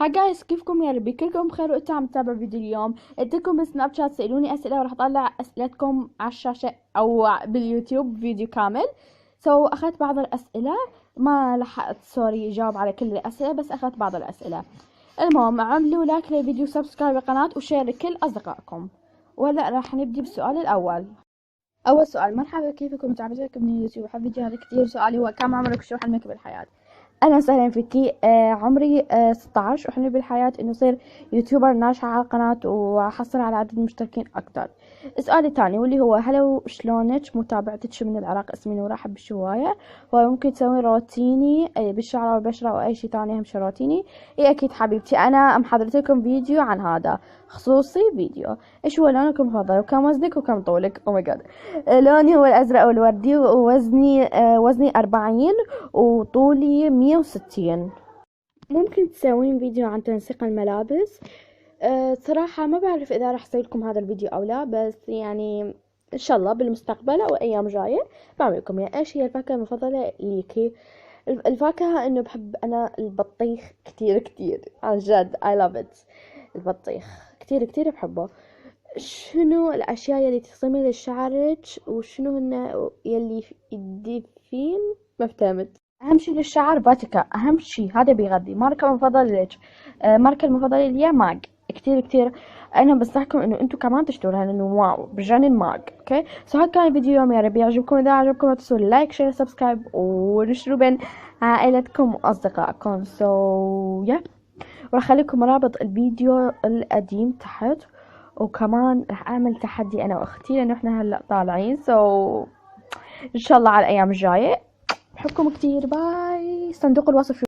هاي جايز، كيفكم؟ يا ربي كلكم بخير وانتم عم تتابعوا فيديو اليوم. اديتكم بالسناب شات سألوني اسئله وراح اطلع اسئلتكم على الشاشه او باليوتيوب فيديو كامل. اخذت بعض الاسئله، ما لحقت سوري جاوب على كل الاسئله، بس اخذت بعض الاسئله. المهم اعملوا لايك للفيديو، سبسكرايب للقناه، وشير لكل اصدقائكم. وهلا راح نبدي بالسؤال الاول. اول سؤال: مرحبا، كيفكم؟ متابعتكم من اليوتيوب. حاب فيديو هذا كثير. سؤالي هو: كم عمرك؟ شو حلمك بالحياه؟ اهلا وسهلا فيكي. عمري 16، وحلمي بالحياة انه اصير يوتيوبر ناجحة على القناة واحصل على عدد مشتركين اكتر. السؤال الثاني واللي هو: هلو، شلونك؟ متابعتك من العراق، اسمي نورة، احب الشواية. ممكن تسوي روتيني بالشعر والبشرة او اي شي ثاني اهم شي روتيني؟ اي اكيد حبيبتي، انا محضرت لكم فيديو عن هذا خصوصي فيديو. ايش هو لونك المفضل، وكم وزنك، وكم طولك؟ او ماي جاد. لوني هو الازرق والوردي، ووزني 40، وطولي 160. ممكن تسوين فيديو عن تنسيق الملابس؟ صراحة ما بعرف إذا راح أسوي لكم هذا الفيديو أو لا، بس يعني إن شاء الله بالمستقبل أو أيام جاية بعمل لكم. يعني إيش هي الفاكهة المفضلة ليكي؟ الفاكهة إنه بحب أنا البطيخ كتير كتير، عن جد I love it. البطيخ كتير كتير بحبه. شنو الأشياء يلي تصممي لشعرك، وشنو هن يلي يدفين؟ ما فهمت. اهم شي للشعر فاتيكا، اهم شي هذا بيغذي. ماركة مفضلة لك؟ ماركة المفضلة لي ماج. كتير كتير انا بنصحكم انه انتم كمان تشتروها، لانه واو بجنن ماج. اوكي، هذا كان الفيديو اليوم. يا رب يعجبكم. اذا عجبكم لا تنسوا لايك شير سبسكرايب، ونشروا بين عائلتكم واصدقائكم. يا وراح اخليكم رابط الفيديو القديم تحت، وكمان راح اعمل تحدي انا واختي، لانه احنا هلا طالعين. ان شاء الله على الايام الجايه. بحبكم كتير. باي. صندوق الوصف